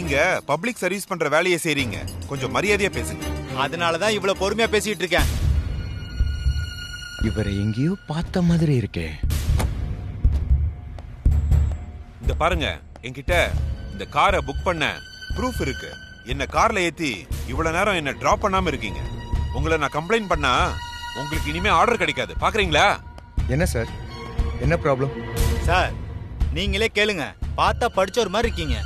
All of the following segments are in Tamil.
நீங்க பப்ளிக் சர்வீஸ் பண்ற வேலையை செய்றீங்க, கொஞ்சம் மரியாதையா பேசுங்க. அதனாலதான் இவ்வளவு பொறுமையா பேசிட்டு இருக்கேன். இவரை எங்கேயோ பார்த்த மாதிரி இருக்கே. இந்த பாருங்க, என்கிட்ட இந்த காரை புக் பண்ண ப்ரூஃப் இருக்கு. என்ன கார்ல ஏத்தி இவ்வளவு நேரம் என்ன டிராப் பண்ணாம இருக்கீங்க. உங்களை நான் கம்ப்ளைண்ட் பண்ணா உங்களுக்கு இனிமே ஆர்டர் கிடைக்காது, பாக்குறீங்களா? என்ன சார், என்ன ப்ராப்ளம்? சார் நீங்களே கேளுங்க, பார்த்தா படிச்ச ஒரு மாதிரி இருக்கீங்க.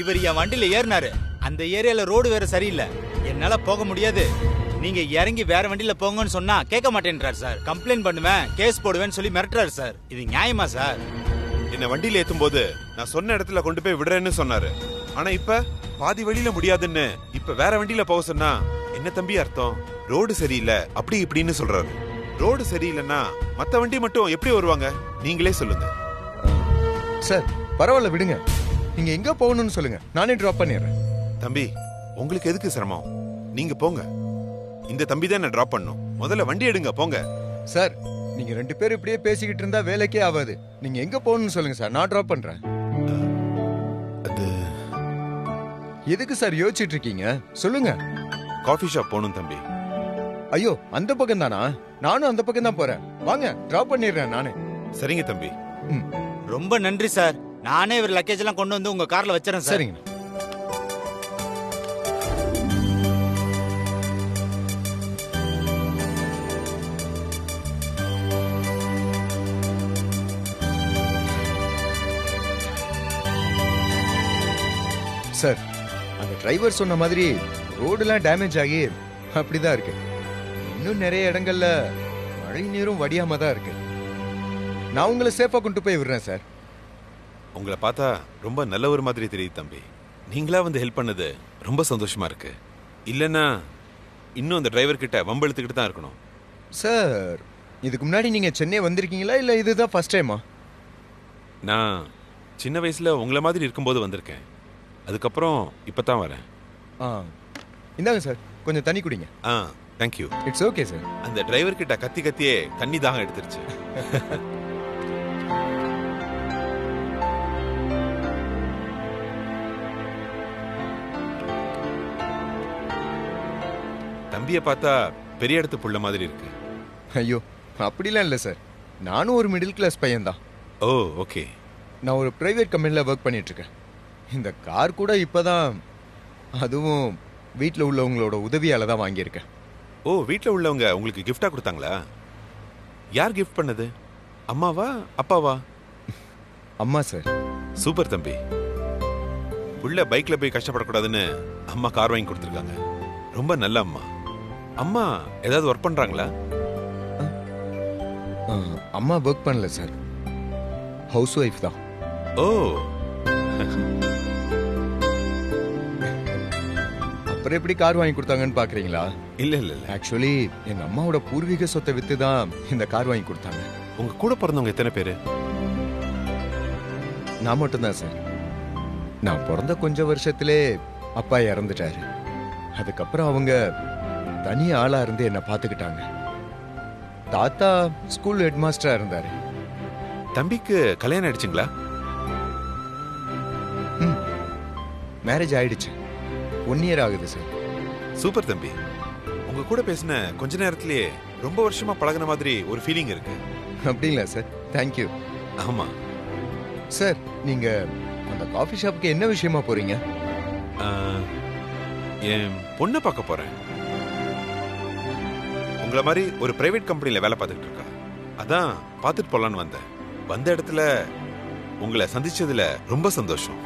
இவர் என் வண்டியில ஏறினாரு. அந்த ஏரியால ரோடு வேற சரியில்லை, என்னால போக முடியாது. நீங்க இறங்கி வேற வண்டியில போங்கன்னு சொன்னா கேட்க மாட்டேன்றாரு சார். கம்ப்ளைண்ட் பண்ணுவேன், கேஸ் போடுவேன்னு சொல்லி மிரட்டுறாரு சார். இது நியாயமா சார்? என்ன வண்டியில ஏத்தும் போது நான் சொன்ன இடத்துல கொண்டு போய் விடுறேன்னு சொன்னாரு. ஆனா இப்ப பாதி வழியில முடியாதுன்னு இப்ப வேற வண்டியில போக சொன்னா என்ன தம்பி அர்த்தம்? ரோடு சரியில்லை அப்படி இப்படின்னு சொல்றாரு. ரோடு சரியில்லைன்னா மத்த வண்டி மட்டும் எப்படி வருவாங்க, நீங்களே சொல்லுங்க. சார் பரவாயில்ல விடுங்க, நீங்க எங்க போகணும்னு சொல்லுங்க, நானே டிராப் பண்ணிடுறேன். தம்பி உங்களுக்கு எதுக்கு சிரமம்? நீங்க போங்க. இந்த தம்பி தான் டிராப் பண்ணும். முதல்ல வண்டி எடுங்க, போங்க. சார் நீங்க ரெண்டு பேரும் இப்படியே பேசிக்கிட்டு இருந்தா வேலைக்கே ஆகாது. நீங்க எங்க போகணும்னு சொல்லுங்க சார், நான் டிராப் பண்றேன். அது எதுக்கு சார் யோசிச்சுட்டு இருக்கீங்க, சொல்லுங்க. காஃபி ஷாப் போகணும் தம்பி. ஐயோ அந்த பக்கம் தானா? நானும் அந்த பக்கம் தான் போறேன், வாங்க டிராப் பண்ணிடுறேன் நானே. சரிங்க தம்பி. ரொம்ப நன்றி சார். நானே இவர் லக்கேஜ் எல்லாம் கொண்டு வந்து உங்க கார்ல வச்சிடறேன் சார். சரிங்க. சார் அந்த டிரைவர் சொன்ன மாதிரி ரோடுலாம் டேமேஜ் ஆகி அப்படிதான் இருக்கு. இன்னும் நிறைய இடங்கள்ல மழை நீரும் வடியாம தான் இருக்கு. நான் உங்களை சேஃபா கொண்டு போய் விடுறேன் சார். உங்களை பார்த்தா ரொம்ப நல்ல ஒரு மாதிரி தெரியுது தம்பி. நீங்களா வந்து ஹெல்ப் பண்ணது ரொம்ப சந்தோஷமா இருக்கு. இல்லைன்னா இன்னும் அந்த டிரைவர் கிட்ட வம்பெழுத்துக்கிட்டு தான் இருக்கணும். சார் இதுக்கு முன்னாடி நீங்க சென்னை வந்திருக்கீங்களா இல்ல இதுதான் ஃபர்ஸ்ட் டைமா? நான் சின்ன வயசுல உங்களை மாதிரி இருக்கும்போது வந்திருக்கேன். அதுக்கப்புறம் இப்பதான் வரேன். இந்தாங்க சார், கொஞ்சம் தண்ணி குடிங்க. தேங்க்யூ. It's okay sir. அந்த டிரைவர் கிட்ட கத்தி கத்தியே தண்ணி தாகம் எடுத்துருச்சு. தம்பியை பார்த்தா பெரிய இடத்து புள்ள மாதிரி இருக்கு. ஐயோ அப்படிலாம் இல்லை சார், நானும் ஒரு மிடில் கிளாஸ் பையன் தான். ஓ ஓகே. நான் ஒரு பிரைவேட் கம்பெனியில் ஒர்க் பண்ணிட்டு இருக்கேன். இந்த கார் கூட இப்போதான், அதுவும் வீட்டில் உள்ளவங்களோட உதவியால தான் வாங்கியிருக்கேன். ஓ, வீட்டில் உள்ளவங்க உங்களுக்கு கிஃப்டா கொடுத்தாங்களா? யார் கிஃப்ட் பண்ணது? அம்மாவா அப்பாவா? அம்மா சார். சூப்பர் தம்பி. புள்ள பைக்ல போய் கஷ்டப்படக்கூடாதுன்னு அம்மா கார் வாங்கி கொடுத்துருக்காங்க. ரொம்ப நல்ல அம்மா. அம்மா ஏதாவது ஒர்க் பண்றாங்களா? அம்மா ஒர்க் பண்ணல சார், ஹவுஸ் ஒய்ஃப் தான். ஓ, அப்புறம் எப்படி கார் வாங்கி கொடுத்தாங்கன்னு பாக்குறீங்களா? இல்ல இல்ல இல்ல. ஆக்சுவலி எங்க அம்மாவோட பூர்வீக சொத்தை வித்து தான் இந்த கார் வாங்கி கொடுத்தாங்க. உங்க கூட பிறந்தவங்க எத்தனை பேரு? நான் மட்டும்தான் சார். நான் பிறந்த கொஞ்ச வருஷத்திலே அப்பா இறந்துட்டாரு. அதுக்கப்புறம் அவங்க தனி ஆளா இருந்து என்ன பாத்துக்கிட்டாங்க. தாத்தா ஸ்கூல் ஹெட் மாஸ்டரா இருந்தாரு. தம்பிக்கு கல்யாணம் ஆயிடுச்சுங்களா? மேரேஜ் ஆயிடுச்சு, 1 இயர் ஆகுது சார். சூப்பர் தம்பி. உங்க கூட பேசின கொஞ்ச நேரத்திலேயே ரொம்ப வருஷமா பழகுன மாதிரி ஒரு ஃபீலிங் இருக்கு. அப்படிங்களா சார்? தேங்க்யூ. ஆமா சார், நீங்க அந்த காஃபி ஷாப்புக்கு என்ன விஷயமா போறீங்க? என் பொண்ணை பார்க்க போறேன். உங்களை மாதிரி ஒரு பிரைவேட் கம்பெனில வேலை பார்த்துட்டு இருக்கா. அதான் பார்த்துட்டு போலான்னு வந்தேன். வந்த இடத்துல உங்களை சந்திச்சதுல ரொம்ப சந்தோஷம்.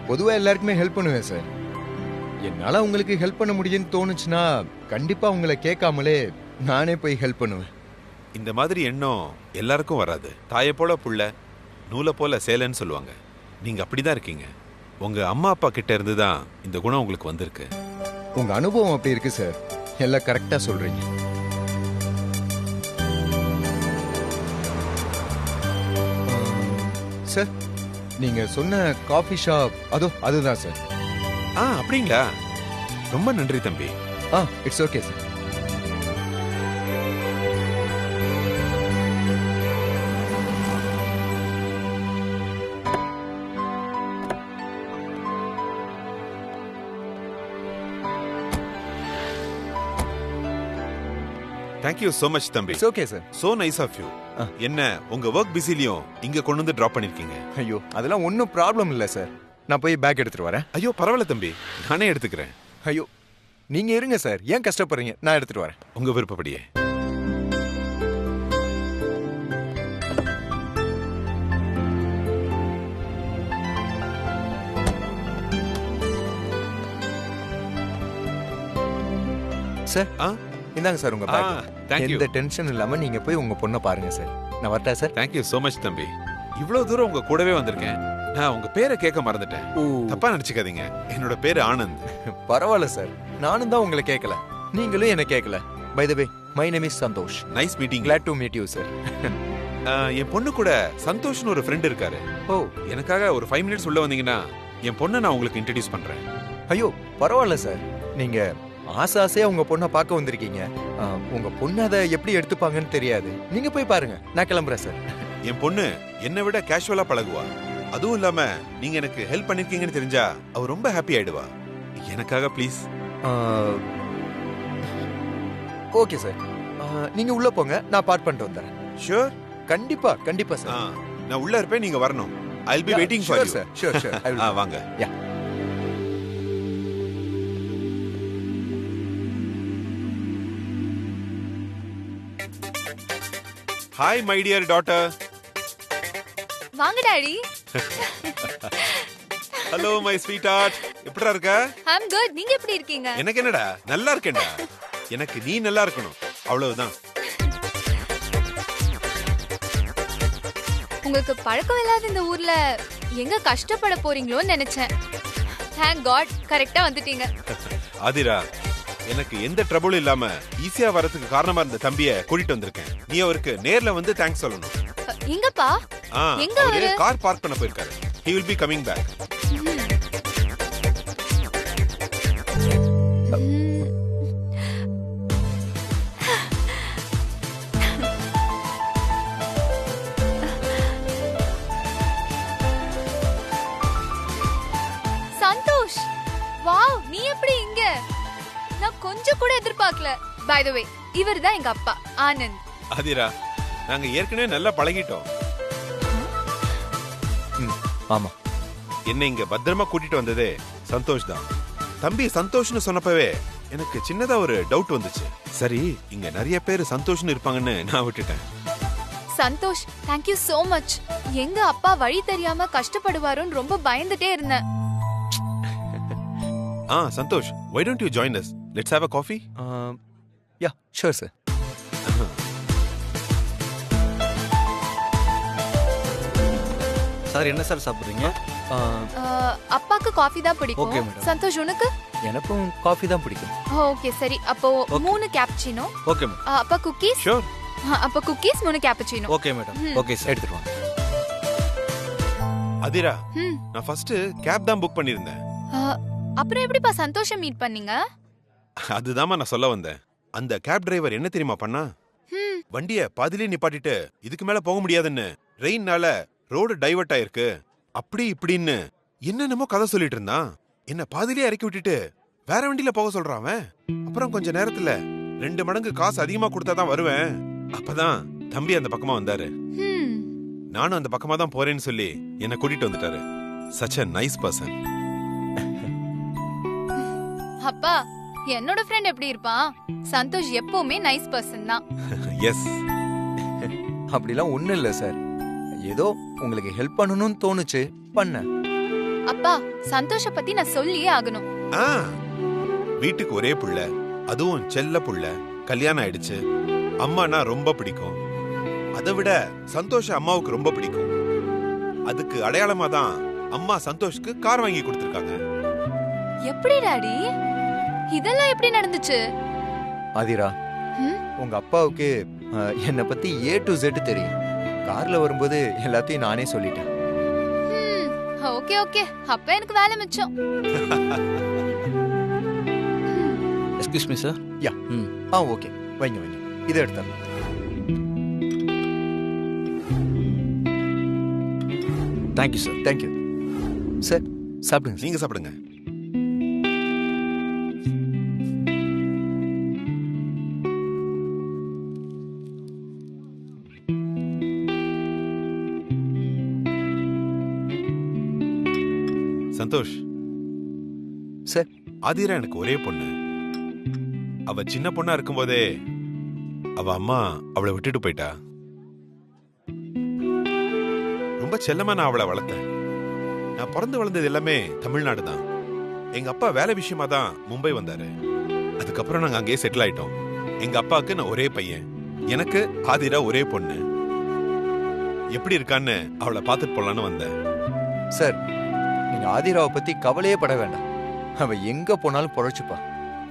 பொதுவா எல்லாருக்குமே ஹெல்ப் பண்ணுவேன் சார். என்னால உங்களுக்கு ஹெல்ப் பண்ண முடியும்னு தோணுச்சுன்னா கண்டிப்பா உங்களை கேட்காமலே நானே போய் ஹெல்ப் பண்ணுவேன். இந்த மாதிரி எண்ணம் எல்லாருக்கும் வராது. தாயை போல புள்ள, நூலை போல சேலைன்னு சொல்லுவாங்க. நீங்க அப்படிதான் இருக்கீங்க. உங்க அம்மா அப்பா கிட்ட இருந்து தான் இந்த குணம் உங்களுக்கு வந்திருக்கு. உங்க அனுபவம் அப்படி இருக்கு சார், எல்லாம் கரெக்டா சொல்றீங்க. சார், நீங்க சொன்ன காஃபி ஷாப் அதுதான் சார். அப்படிங்களா? ரொம்ப நன்றி தம்பி. It's okay sir. Thank you so much தம்பி. It's okay sir. so nice of you. ஆ. என்ன உங்க ஒர்க் பிஸிலையும் இங்க கொண்டு வந்து டிராப் பண்ணிருக்கீங்க. ஐயோ அதெல்லாம் ஒன்றும் ப்ராப்ளம் இல்லை சார். நான் போய் பேக் எடுத்துட்டு வரேன். ஐயோ பரவாயில்ல தம்பி, நானே எடுத்துக்கிறேன். ஐயோ நீங்க இருங்க சார், ஏன் கஷ்டப்படுறீங்க, நான் எடுத்துட்டு வரேன். உங்க விருப்பப்படியே. சார் ஆ இந்தாங்க சார் உங்க பேக். தேங்க்யூ. எந்த டென்ஷன் இல்லாம நீங்க போய் உங்க பொண்ணை பாருங்க சார். நான் வரட்டா சார்? தேங்க்யூ so மச் தம்பி. இவ்வளவு தூரம் உங்க கூடவே வந்திருக்கேன். நான் உங்க பேரை கேட்க மறந்துட்டேன். ஓ தப்பா நினைச்சுக்காதீங்க. என்னோட பேரு ஆனந்த். பரவாயில்ல சார், நானும் தான் உங்களை கேட்கல, நீங்களும் என்ன கேட்கல. By the way my name is Santosh. Nice meeting. glad to meet you sir. என் பொண்ணு கூட சந்தோஷ்னு ஒரு ஃப்ரெண்ட் இருக்காரு. ஓ எனக்காக ஒரு 5 மினிட்ஸ் உள்ள வந்தீங்கன்னா என் பொண்ணை நான் உங்களுக்கு இன்ட்ரடியூஸ் பண்றேன். ஐயோ பரவாயில்ல சார், நீங்க ஆசை ஆசையா உங்க பொண்ணை பார்க்க வந்திருக்கீங்க. உங்க பொண்ணு அதை எப்படி எடுத்துப்பாங்கன்னு தெரியாது. நீங்க போய் பாருங்க, நான் கிளம்புறேன் சார். என் பொண்ணு என்னை விட கேஷுவலா பழகுவா. அதுவும் இல்லாம நீங்க எனக்கு ஹெல்ப் பண்ணிருக்கீங்கன்னு தெரிஞ்சா அவ ரொம்ப ஹாப்பி ஆயிடுவா. எனக்காக ப்ளீஸ். ஓகே சார், நீங்க உள்ள போங்க, நான் பார்ட் பண்ணிட்டு வந்துடுறேன். ஷூர். கண்டிப்பா கண்டிப்பா சார். நான் உள்ள இருப்பேன், நீங்க வரணும். I'll be waiting for you. Sir. Sure sure. வாங்க. Yeah. Hi my dear daughter. வாங்க daddy. Hello my sweetheart. எப்படிடா இருக்க? I'm good. நீங்க எப்படி இருக்கீங்க? எனக்கு என்னடா, நல்லா இருக்கேன்டா. எனக்கு நீ நல்லா இருக்கணும், அவ்வளவுதான். உங்களுக்கு பழக்கம் இல்லாத இந்த ஊர்ல எங்க கஷ்டப்பட போறீங்களோன்னு நினைச்சேன். தேங்க் காட் கரெக்டா வந்துட்டீங்க. ஆதிரா, எனக்கு எந்த ட்ரபிளும் இல்லாம ஈஸியா வரதுக்கு காரணமா இருந்த தம்பிய கூட்டிட்டு வந்திருக்கேன். நீ அவருக்கு நேர்ல வந்து தேங்க்ஸ் சொல்லணும். எங்கப்பா? எங்க அவரு அவரு? கார் பார்க் பண்ண போயிருக்காரு. He will be coming back. Santhosh, wow, நீ எப்படி இங்க? நான் கொஞ்சம் கூட எதிர்பார்க்கல. பை தி வே, இவர்தான் எங்க அப்பா ஆனந்த். ஆதிரா, நாங்க ஏற்கனவே நல்லா பழகிட்டோம். ஆமா, என்ன இங்க பத்திரமா கூட்டிட்டு வந்ததே சந்தோஷ் தான். தம்பி சந்தோஷ்னு சொன்னப்பவே எனக்கு சின்னதா ஒரு டவுட் வந்துச்சு. சரி, இங்க நிறைய பேர் சந்தோஷ்னு இருப்பாங்கன்னு நான் விட்டுட்டேன். Santhosh, thank you so much. எங்க அப்பா வழி தெரியாம கஷ்டப்படுவாரோன்னு ரொம்ப பயந்துட்டே இருந்தேன். Santhosh, why don't you join us? Let's have a coffee. Yeah sure sir. Sir என்ன சார் சாப்பிடுறீங்க? அப்பாக்கு காஃபி தான் பிடிக்கும். Okay, madam. சந்தோஷ், உனக்கு? எனக்கும் காஃபி தான் பிடிக்கும். ஓகே சரி, அப்போ 3 கேப்புச்சினோ. Okay madam. அப்பா குக்கீஸ்? Sure. அப்பா cookies 3 cappuccino. Okay madam. Okay sir. எடுத்துட்டு வாங்க. அதிரா, ம். நான் ஃபர்ஸ்ட் கேப் தான் புக் பண்ணிருந்தேன். அப்புறம் எப்படிப்பா சந்தோஷம் மீட் பண்ணீங்க? அதுதாம்மா நான் சொல்ல வந்தேன். அந்த கேப் டிரைவர் என்ன தெரியுமா பண்ணா? வண்டிய பாதியிலே நிப்பாட்டிட்டு இதுக்கு மேல போக முடியாதுன்னு, ரெயின்னால ரோடு டைவர்ட் ஆயிருக்கு, அப்படி இப்படின்னு என்னென்னமோ கதை சொல்லிட்டு இருந்தான். என்ன பாதியிலே இறக்கி விட்டுட்டு வேற வண்டியில போக சொல்றான் அவன். அப்புறம் கொஞ்ச நேரத்துல 2 மடங்கு காசு அதிகமா கொடுத்தாதான் வருவேன். அப்பதான் தம்பி அந்த பக்கமா வந்தாரு. நானும் அந்த பக்கமா தான் போறேன்னு சொல்லி என்ன கூட்டிட்டு வந்துட்டாரு. such a nice person. அப்பா, என்னோட ஃப்ரெண்ட் எப்படி இருப்பான்? சந்தோஷ் எப்பவுமே நைஸ் பர்சன் தான். எஸ். அப்படிலாம் ஒண்ணும் இல்ல சார், ஏதோ உங்களுக்கு ஹெல்ப் பண்ணணும்னு தோணுச்சு, பண்ணேன். அப்பா, சந்தோஷ பத்தி நான் சொல்லியே ஆகணும். வீட்டுக்கு ஒரே புள்ள, அதுவும் செல்ல புள்ள, கல்யாணம் ஆயிடுச்சு. அம்மானா ரொம்ப பிடிக்கும். அதை விட சந்தோஷ அம்மாவுக்கு ரொம்ப பிடிக்கும். அதுக்கு அடையாளமா தான் அம்மா சந்தோஷ்க்கு கார் வாங்கி கொடுத்திருக்காங்க. எப்படி டாடி? இதெல்லாம் எப்படி நடந்துச்சு? ஆதிரா, உங்க அப்பாவுக்கு என்னை பத்தி A to Z தெரியும். கார்ல வரும்போது எல்லாத்தையும் நானே சொல்லிட்டேன். ஓகே ஓகே, அப்ப எனக்கு வேலை மிச்சம். Excuse me sir. Yeah. Okay, வைங்க வைங்க, இதை எடுத்தாங்க. Thank you sir. Thank you sir. சாப்பிடுங்க. நீங்க சாப்பிடுங்க. சந்தோஷ் சார். ஆதிரா எனக்கு ஒரே பொண்ணு. அவ சின்ன பொண்ணா இருக்கும்போதே அவ அம்மா அவளை விட்டுட்டு போயிட்டா. ரொம்ப செல்லமா நான் அவளை வளர்த்தேன். நான் பிறந்து வளர்ந்தது எல்லாமே தமிழ்நாடு தான். எங்க அப்பா வேலை விஷயமா தான் மும்பை வந்தாரு. அதுக்கப்புறம் நாங்க அங்கேயே செட்டில் ஆயிட்டோம். எங்க அப்பாவுக்கு நான் ஒரே பையன், எனக்கு ஆதிரா ஒரே பொண்ணு. எப்படி இருக்கான்னு அவளை பார்த்துட்டு போலான்னு வந்தேன். சார், நீங்க ஆதிராவை பத்தி கவலையே பட வேண்டாம். அவ எங்க போனாலும் பொழைச்சுப்பா.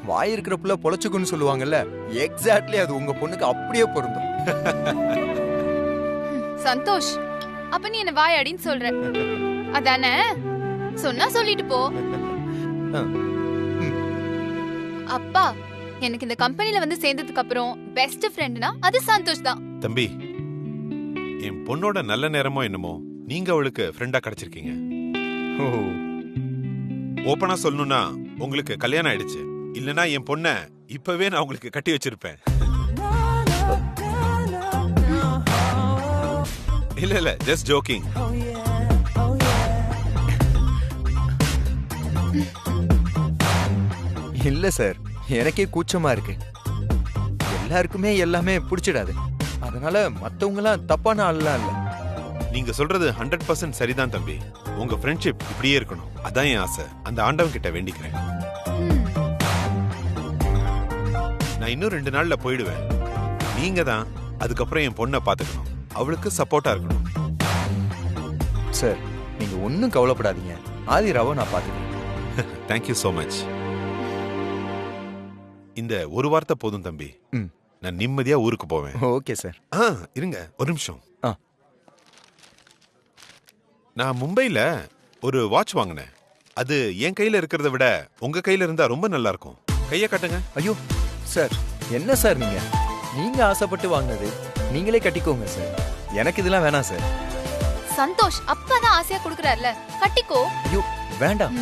வாய் இருக்கிற புள்ள பொழைச்சுக்குன்னு சொல்லுவாங்கல்ல, எக்ஸாக்ட்லி அது உங்க பொண்ணுக்கு அப்படியே பொருந்தும். சந்தோஷ், அப்ப நீ என்ன வாயாடின்னு சொல்ற அதானே? சொன்னா சொல்லிட்டு போ. அப்பா, எனக்கு இந்த கம்பெனில வந்து சேர்ந்ததுக்கு அப்புறம் பெஸ்ட் ஃப்ரெண்ட்னா அது சந்தோஷ் தான். தம்பி, என் பொண்ணோட நல்ல நேரமோ என்னமோ நீங்க அவளுக்கு ஃப்ரெண்டா கிடைச்சிருக்கீங்க. ஓப்பனா சொல்லணும்னா உங்களுக்கு கல்யாணம் ஆயிடுச்சு. இல்லனா என் பொண்ண இப்பவே நான் உங்களுக்கு கட்டி வச்சிருப்பேன். இல்ல ஜஸ்ட் ஜோக்கிங். இல்ல சார், எனக்கே கூச்சமா இருக்கு. எல்லாருக்குமே எல்லாமே பிடிச்சிடாது. அதனால மத்தவங்க எல்லாம் தப்பான ஆள்லாம் இல்ல. நீங்க சொல்றது 100% சரிதான் தம்பி. உங்க ஃப்ரெண்ட்ஷிப் இப்படியே இருக்கணும். அதான் என் ஆசை. அந்த ஆண்டவன் கிட்ட வேண்டிக்கிறேன். நான் இன்னும் 2 நாள்ல போயிடுவேன். நீங்க தான் அதுக்கப்புறம் என் பொண்ணை பாத்துக்கணும். அவளுக்கு சப்போர்ட்டா இருக்கணும். சார், நீங்க ஒன்னும் கவலைப்படாதீங்க. ஆதிராவை நான் பாத்துக்கிறேன். Thank you so much. இந்த ஒரு வார்த்தை போதும் தம்பி. நான் நிம்மதியா ஊருக்கு போவேன். Okay sir. இருங்க ஒரு நிமிஷம். நான் மும்பைல ஒரு வாட்ச் வாங்கினேன். அது என் கையில இருக்கிறத விட உங்க கையில இருந்தா ரொம்ப நல்லா இருக்கும். கைய காட்டுங்க. ஐயோ சார், என்ன சார் நீங்க ஆசைப்பட்டு வாங்கினது நீங்களே கட்டிக்கோங்க சார். எனக்கு இதெல்லாம் வேணாம் சார். சந்தோஷ் அப்பதான் ஆசையா குடுக்கறார்ல, கட்டிக்கோ. ஐயோ வேண்டாம்.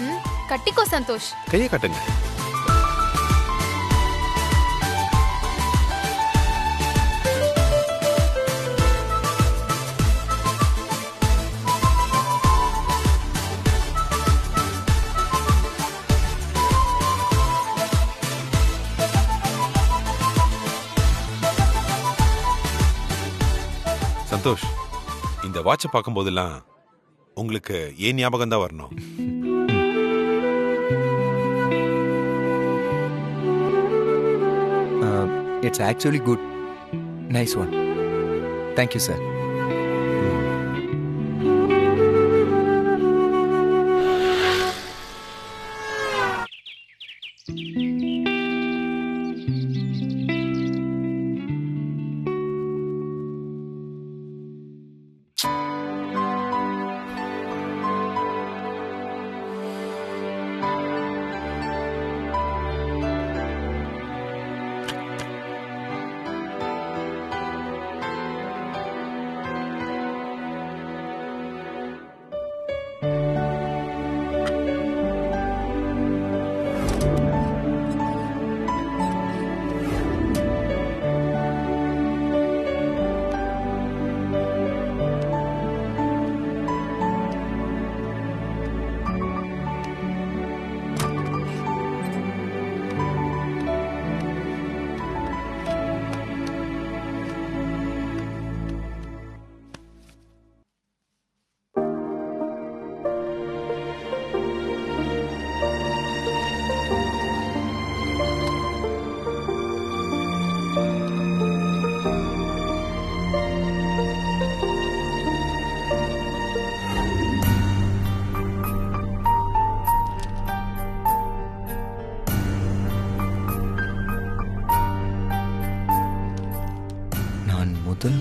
கட்டிக்கோ சந்தோஷ். கைய காட்டுங்க. சந்தோஷ், இந்த வாட்சை பார்க்கும் போதெல்லாம் உங்களுக்கு ஏன் ஞாபகம் தான் வரணும். It's actually good. Nice one. Thank you sir.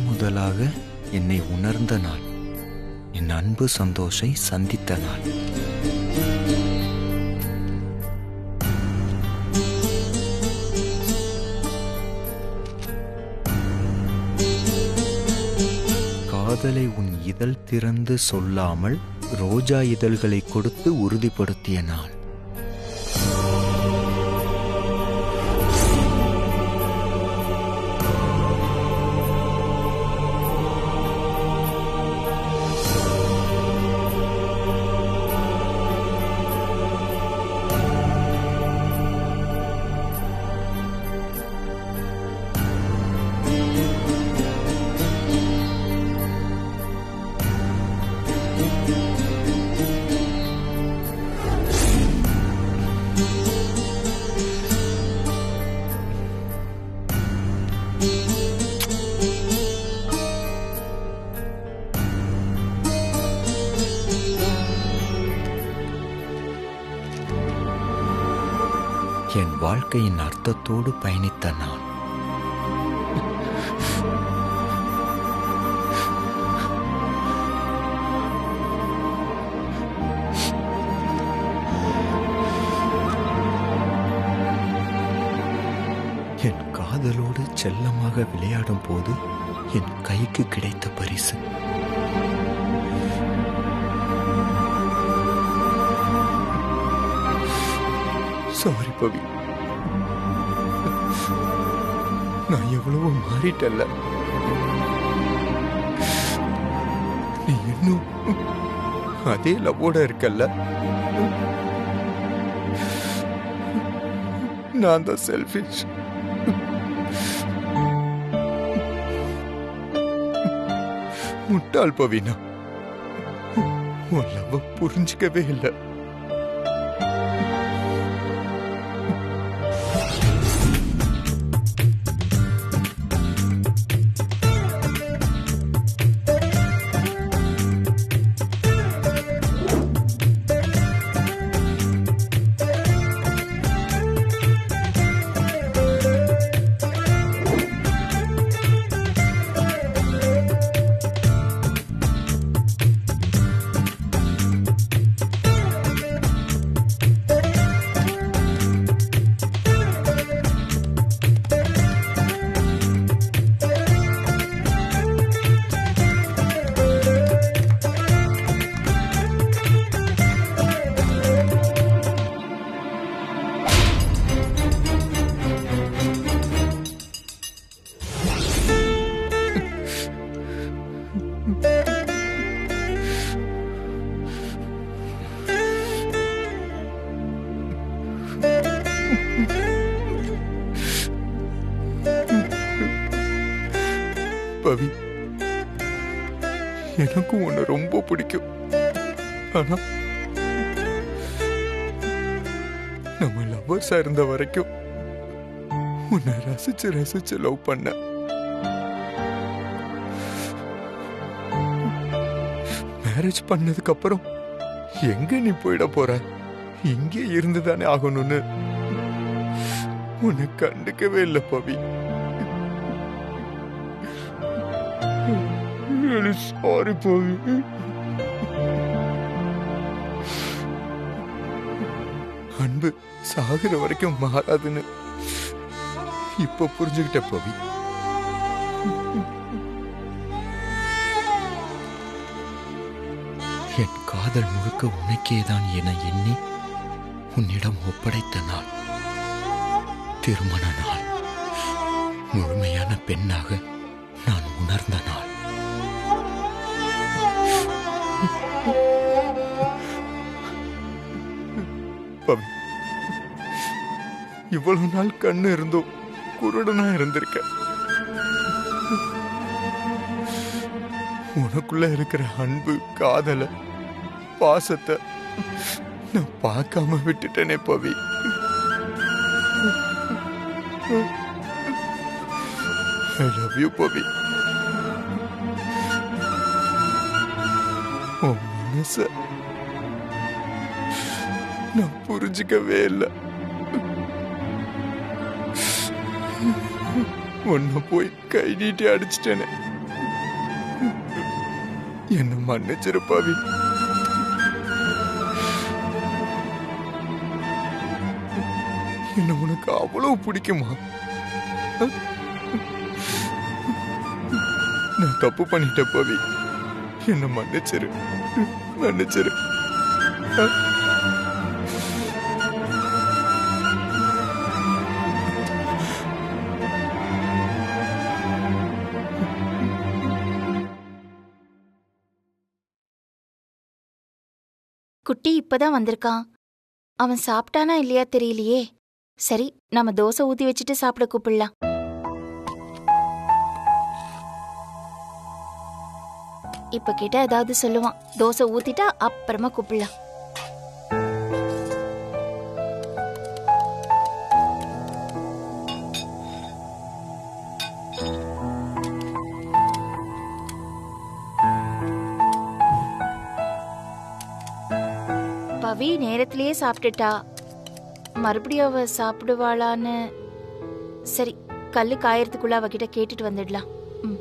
முதலாக என்னை உணர்ந்த நாள், என் அன்பு சந்தோஷை சந்தித்த நாள். காதலை உன் இதழ் திறந்து சொல்லாமல் ரோஜா இதழ்களை கொடுத்து உறுதிப்படுத்திய நாள். என் வாழ்க்கையின் அர்த்தத்தோடு பயணித்த நான் என் காதலோடு செல்லமாக விளையாடும் போது என் கைக்கு கிடைத்த பரிசு. சாரி பவி, நான் எவ்வளவோ மாறிட்டல்ல. நீ இன்னும் அதே லவ்வோட இருக்கல்ல. நான் தான் செல்ஃபிஷ். முட்டாள் பவினா, உன் லவ் புரிஞ்சிக்கவே இல்லை. பவி, எனக்கும் உன்னை ரொம்ப பிடிக்கும். ஆனா நம்ம லவ்வர்ஸா இருந்த வரைக்கும் உன்னை ரசிச்சு ரசிச்சு லவ் பண்ண. மேரேஜ் பண்ணதுக்கு அப்புறம் எங்க நீ போயிட போற? இங்கே இருந்துதானே ஆகணும்னு உன்னை கண்டுக்கவே இல்லை பவி. சாரி பவி. அன்பு சாகுற வரைக்கும் மாறாதுன்னு இப்ப புரிஞ்சுக்கிட்ட பவி. என் காதல் முழுக்க உனக்கேதான் என எண்ணி உன்னிடம் ஒப்படைத்த நாள் திருமண நாள். முழுமையான பெண்ணாக நான் உணர்ந்த நாள். பவி, இவ்வளவு நாள் கண்ணு இருந்தும் குருடனா இருந்திருக்க. உனக்குள்ள இருக்கிற அன்பு, காதல, பாசத்தை நான் பார்க்காம விட்டுட்டேனே பவி. I love you பவி. உன் மனச நான் புரிஞ்சுக்கவே இல்லை. உன்னை போய் கை நீட்டி அடிச்சிட்டேனே. என்ன மன்னிச்சிரு பவி. என்ன உனக்கு அவ்வளவு பிடிக்குமா? நான் தப்பு பண்ணிட்ட பவி. என்ன மன்னிச்சிரு, மன்னிச்சிரு. குட்டி இப்பதான் வந்திருக்கான். அவன் சாப்பிட்டானா இல்லையா தெரியலையே. சரி, நம்ம தோசை ஊத்தி வச்சுட்டு சாப்பிட கூப்பிடலாம். இப்ப கேட்டா ஏதாவது சொல்லுவான். தோசை ஊத்திட்டா அப்புறமா கூப்பிடலாம். பவி நேரத்திலேயே சாப்பிட்டுட்டா. மறுபடியும் அவ சாப்பிடுவாளான்னு. சரி, கல்லு காயறதுக்குள்ள அவகிட்ட கேட்டுட்டு வந்துடலாம். ம்.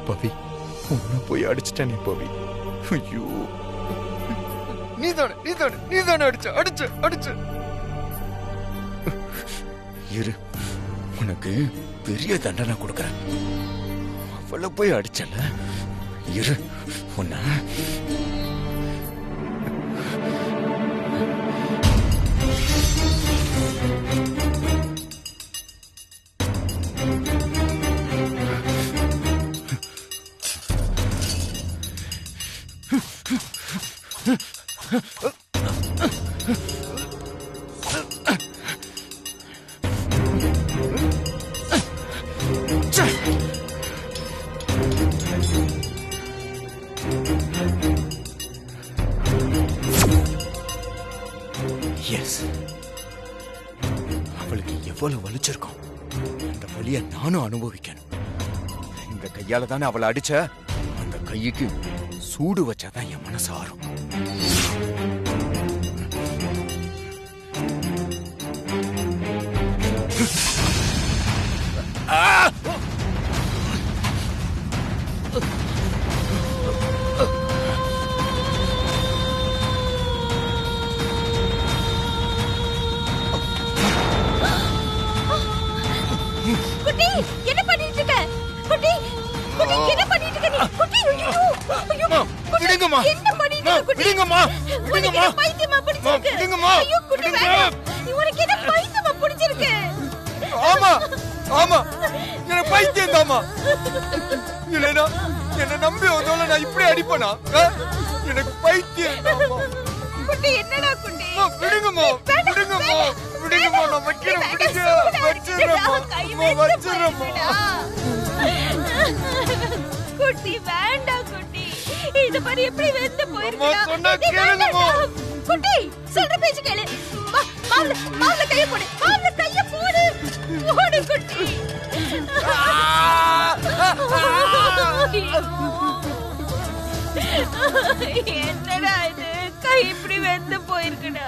பவி, உன்னை போய் அடிச்சிட்டேனே பவி. ஐயோ, நீதானே அடிச்ச. இரு, உனக்கு பெரிய தண்டனை கொடுக்கறேன். அவளை போய் அடிச்சல. இரு, உன்னை எஸ், அவளுக்கு எவ்வளவு வலிச்சிருக்கும். அந்த வலியை நானும் அனுபவிக்கணும். இந்த கையால தானே அவளை அடிச்ச. அந்த கைக்கு சூடு வச்சாதான் என் மனசு ஆறும். குட்டி, என்ன பண்ணிட்டு இருக்க? குட்டி, குட்டி, என்ன பண்ணிட்டு இருக்க நீ? குட்டி, ஐயோ, ஐயோ, விடுங்கம்மா. என்ன பண்ணிட்டு இருக்க குட்டி? விடுங்கம்மா. உனக்கு என்ன பைத்தியமா பிடிச்சிருக்கு? விடுங்கம்மா. ஐயோ, குட்டி, விடுங்க. வேண்டாம். உனக்கு என்ன பைத்தியமா பிடிச்சிருக்கு? ஆமா, எனக்கு பைத்தியம் தாமா. இல்லைனா என்ன நம்பி வந்தோல நான் இப்படி அடிப்பனா? எனக்கு பைத்தியம் தாமா. குட்டி, என்னடா குட்டி? விடுங்கம்மா. நான் வைக்கிறேன். வச்சிடுறேம்மா. குட்டி, வேண்டாம் குட்டி. இது பாரு எப்படி வெந்து போயிருக்கா. சொன்னா கேளுங்கம்மா. குட்டி, சொல்ற பேச்சு கேளு. மாவுல கைய போடு. போடு குட்டி. என்னடா இது, கை இப்படி வெந்து போயிருக்குடா.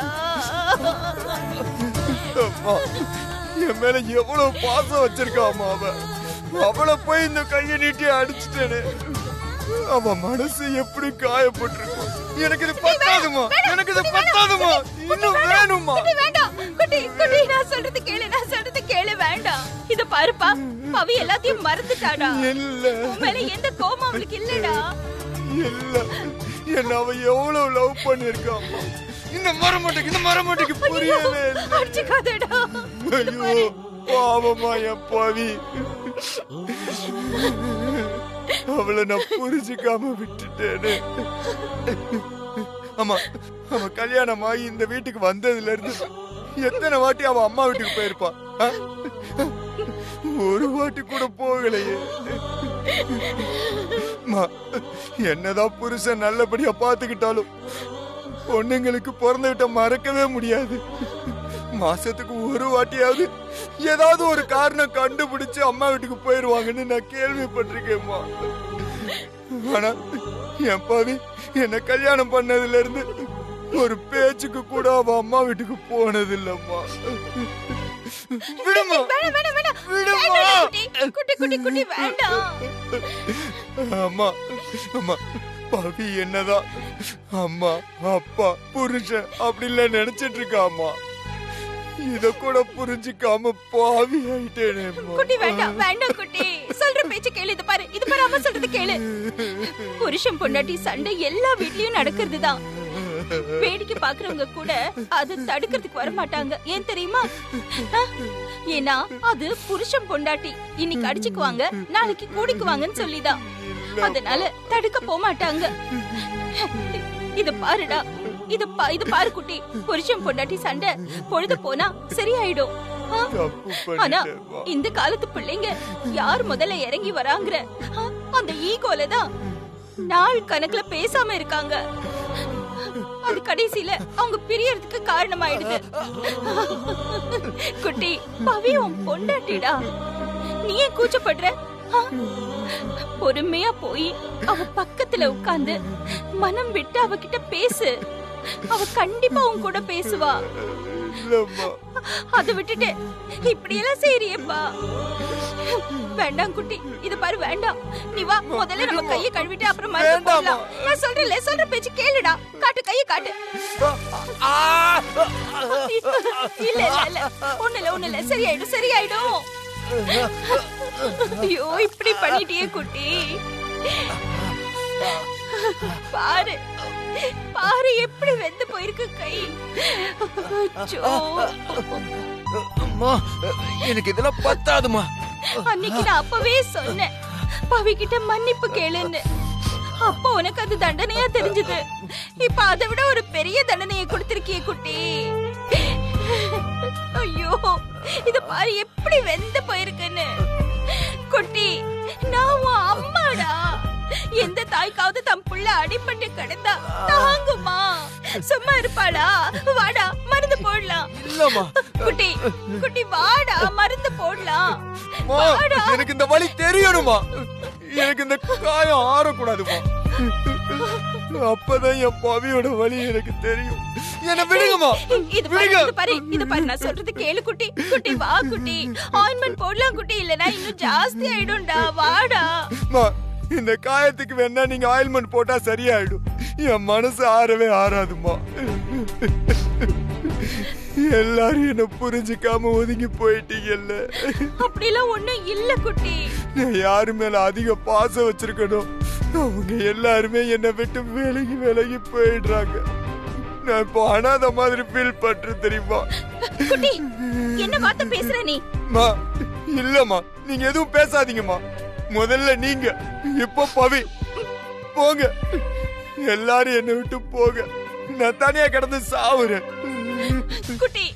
அம்மா, என் மேல எவ்வளவு பாசம் வச்சிருக்காமா அவ. அவளை போய் இந்த கையை நீட்டி அடிச்சுட்டேனே. அவ மனசு எப்படி காயப்பட்டிருக்கும். எனக்கு இது பத்தாதுமா. இன்னும் வேணுமா? வேண்டாம் குட்டி, நான் சொல்றது கேளு. வேண்டாம். இத பாருப்பா, பவி எல்லாத்தையும் மறந்துட்டாடா. இல்ல, உன் மேல எந்த கோபம் அவளுக்கு இல்லடா. இல்ல, என்ன அவ எவ்வளவு லவ் பண்ணிருக்காமா. இந்த மரமட்டைக்கு புரியவே இல்லை. அடிச்சுக்காதடா. ஐயோ, பாவமா என் பவி. அவளை நான் புரிஞ்சுக்காம விட்டுட்டேனே. ஆமா, அவ கல்யாணம் ஆகி இந்த வீட்டுக்கு வந்ததுல இருந்து எத்தனை வாட்டி அவ அம்மா வீட்டுக்கு போயிருப்பா? ஒரு வாட்டி கூட போகலையே. என்னதான் புருஷன் நல்லபடியா பாத்துக்கிட்டாலும் பொண்ணுங்களுக்கு பிறந்த விட்ட மறக்கவே முடியாது. மாசத்துக்கு ஒரு வாட்டியாவது ஏதாவது ஒரு காரணம் கண்டுபிடிச்சு அம்மா வீட்டுக்கு போயிருவாங்கன்னு நான் கேள்விப்பட்டிருக்கேன்மா. ஆனா என் பாவி என்ன கல்யாணம் பண்ணதுல இருந்து ஒரு பேச்சுக்கு கூட அவ அம்மா வீட்டுக்கு போனது இல்லம்மா. விடுமா வேணாம் வேணாம் வேணாம் விடுமா வேண்டாம் குட்டி குட்டி குட்டி குட்டி வேண்டாம். அம்மா அம்மா பவி என்னதான் அம்மா அப்பா புருஷன் அப்படின்லாம் நினைச்சிட்டு இருக்கா அம்மா. இத கூட புரிஞ்சுக்காம பாவி ஆயிட்டேனே அம்மா. குட்டி வேண்டாம் வேண்டாம் குட்டி, சொல்ற பேச்சு கேளு. இது பாரு அம்மா சொல்றது கேளு. புருஷன் பொண்டாட்டி சண்டை எல்லா வீட்லயும் நடக்கிறதுதான். வேடிக்கை பாக்குறவங்க கூட அது தடுக்கிறதுக்கு வர மாட்டாங்க. ஏன் தெரியுமா? ஏன்னா அது புருஷன் பொண்டாட்டி, இன்னைக்கு அடிச்சுக்குவாங்க நாளைக்கு கூடிக்குவாங்கன்னு சொல்லிதான். அதனால தடுக்க போக மாட்டாங்க. இது பாருடா, இது பாரு குட்டி, புருஷன் பொண்டாட்டி சண்டை பொழுது போனா சரியாயிடும். ஆனா இந்த காலத்து பிள்ளைங்க யார் முதல்ல இறங்கி வராங்கற அந்த ஈகோல தான் நாள் கணக்குல பேசாம இருக்காங்க. அது கடைசியில அவங்க பிரியறதுக்கு காரணமாயிடுது. குட்டி, பவி உன் பொண்டாட்டிடா, நீ ஏன் கூச்சப்படுற? பொறுமையா போய் அவ பக்கத்துல உட்கார்ந்து மனம் விட்டு அவகிட்ட பேசு. அவ கண்டிப்பா உன் கூட பேசுவா. அத விட்டுட்டு இப்படி எல்லாம் செய்யறியப்பா. வேண்டாம் குட்டி, இது பாரு வேண்டாம். நீ வா, முதல்ல நம்ம கையை கழுவிட்டு அப்புறம் மருந்து போடலாம். நான் சொல்ற பேச்சு கேளுடா. காட்டு, கையை காட்டு. இல்ல ஒண்ணு இல்ல சரியாயிடும். ஐயோ, இப்படி பண்ணிட்டியே குட்டி. பாரு எப்படி வெந்து போயிருக்கு கை. அம்மா எனக்கு இதெல்லாம் பத்தாதுமா. அன்னைக்கு நான் அப்பவே சொன்னேன் பவி கிட்ட மன்னிப்பு கேளுன்னு. அப்ப உனக்கு அது தண்டனையா தெரிஞ்சது. இப்ப அதை விட ஒரு பெரிய தண்டனையை கொடுத்திருக்கிய குட்டி. ஐயோ, இது பாரு எப்படி வெந்து போயிருக்குன்னு. குட்டி, நான் உன் அம்மாடா. எந்த தாய்க்காவது தம் புள்ள அடிபட்டு கிடந்தா தாங்குமா? சும்மா இருப்பாளா? வாடா, மருந்து போடலாம். குட்டி வாடா, மருந்து போடலாம். எனக்கு இந்த வலி தெரியணுமா? எனக்கு இந்த காயம் ஆறக்கூடாதுமா. அப்பதான் என் பவியோட வலி எனக்கு தெரியும். என்ன விடுங்கம்மா. இது பாரு நான் சொல்றது கேளு குட்டி. வா குட்டி, ஆயின்மென்ட் போடலாம் குட்டி, இல்லனா இன்னும் ஜாஸ்தி ஆயிடும்டா. வாடா. இந்த காயத்துக்கு வேணா நீங்க ஆயில்மெண்ட் போட்டா சரியாயிடும். என் மனசு ஆறவே ஆறாதுமா. எல்லாரும் என்ன புரிஞ்சுக்காம ஒதுங்கி போயிட்டீங்கல்ல. அப்படிலாம் ஒண்ணும் இல்ல குட்டி. நான் யாரு மேல அதிக பாசம் வச்சிருக்கணும், அவங்க எல்லாருமே என்னை விட்டு விலகி போயிடுறாங்க. நான் இப்போ அனாதை மாதிரி ஃபீல் பண்றேன் தெரியுமா? குட்டி, என்ன வார்த்தை பேசுற நீ? இல்லம்மா, நீங்க எதுவும் பேசாதீங்கம்மா. முதல்ல நீங்க, இப்போ பவி. போங்க, எல்லாரும் என்னை விட்டு போங்க. நான் தனியா கிடந்து சாவுறேன். குட்டி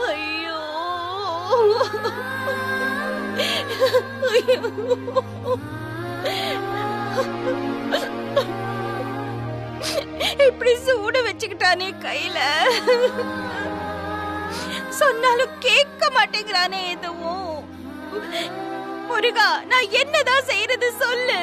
ஐயோ, இப்படி சூட வச்சுக்கிட்டானே கையில. சொன்னாலும் கேட்க மாட்டேங்கிறானே எதுவும். முருகா, நான் என்னதான் செய்யறது சொல்லு.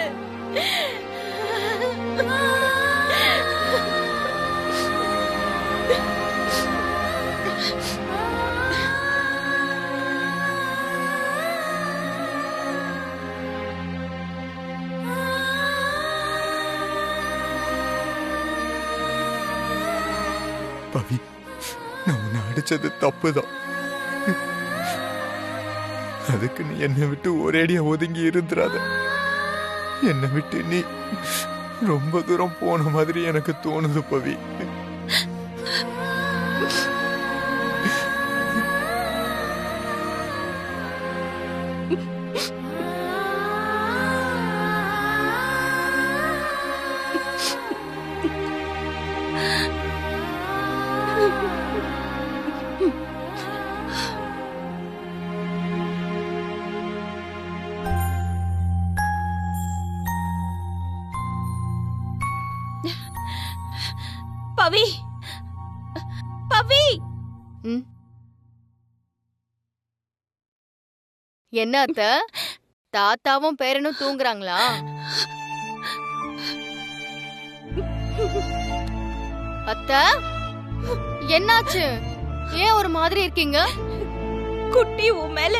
பவி, நான் உன்னை அடிச்சது தப்புதான். அதுக்கு நீ என்னை விட்டு ஒரேடியா ஒதுங்கி இருந்துராத. என்னை விட்டு நீ ரொம்ப தூரம் போன மாதிரி எனக்கு தோணுது பவி. பவி, என்ன அத்த, தாத்தாவும் பேரனும் தூங்குறாங்களா? அத்த, என்னாச்சு? ஏன் ஒரு மாதிரி இருக்கீங்க? குட்டி உன் மேல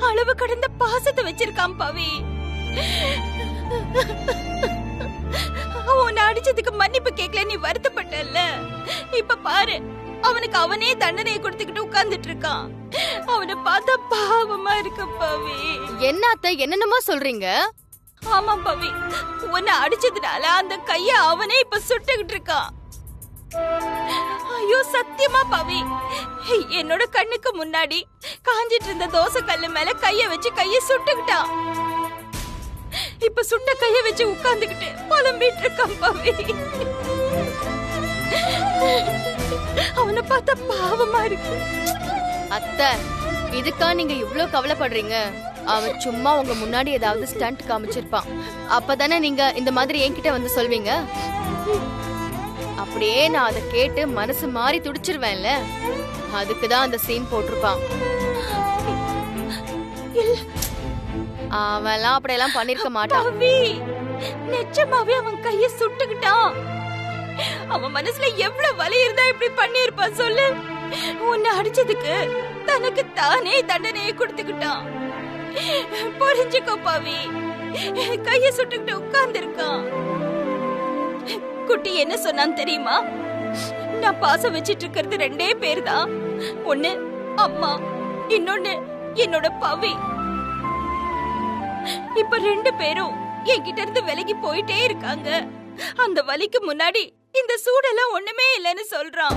அளவு கடந்த பாசத்தை வச்சிருக்கான் பவி. உன்னை அடிச்சதுக்கு மன்னிப்பு கேட்கல, நீ வருத்தப்பட்டல்ல. இப்ப பாரு, அவனுக்கு அவனே தண்டனையை கொடுத்துக்கிட்டு உட்கார்ந்துட்டு இருக்கான். அவனை பார்த்தா பாவமா இருக்கு பவி. என்ன அத்தை என்னென்னமா சொல்றீங்க? ஆமா பவி, உன்னை அடிச்சதுனால அந்த கைய அவனே இப்ப சுட்டுக்கிட்டு இருக்கான். ஐயோ சத்தியமா பவி, என்னோட கண்ணுக்கு முன்னாடி காஞ்சிட்டு இருந்த தோசை கல்லு மேல கைய வச்சு கைய சுட்டுக்கிட்டான். இப்ப சுட்ட கைய வச்சு உட்கார்ந்துகிட்டு புலம்பிட்டு இருக்கான் பவி. அவனை பார்த்தா பாவமா இருக்கு. அத்தை, இதுக்கா நீங்க இவ்ளோ கவலைப்படுறீங்க? அவன் சும்மா உங்க முன்னாடி ஏதாவது ஸ்டண்ட் காமிச்சிருப்பான். அப்பதானே நீங்க இந்த மாதிரி என்கிட்ட வந்து சொல்வீங்க. அப்படியே நான் அதை கேட்டு மனசு மாறி துடிச்சிருவேன்ல, அதுக்குதான் அந்த சீன் போட்டிருப்பான். அவன்லாம் அப்படியெல்லாம் பண்ணிருக்க மாட்டான். பவி, நிஜமாவே அவன் கைய சுட்டுக்கிட்டான். அவன் மனசுல எவ்வளவு வலி இருந்தா இப்படி பண்ணிருப்பான் சொல்லு. உன்னை அடிச்சதுக்கு தனக்கு தானே தண்டனையை கொடுத்துக்கிட்டான். புரிஞ்சுக்கோ பவி, கைய சுட்டுக்கிட்டு உட்கார்ந்து இருக்கான். குட்டி என்ன சொன்னான் தெரியுமா? நான் பாசம் வச்சிட்டு இருக்கிறது 2 பேர் தான். ஒண்ணு அம்மா, இன்னொன்னு என்னோட பவி. இப்ப 2 பேரும் என்கிட்ட இருந்து விலகி போயிட்டே இருக்காங்க. அந்த வலிக்கு முன்னாடி இந்த சூடெல்லாம் ஒண்ணுமே இல்லைன்னு சொல்றான்.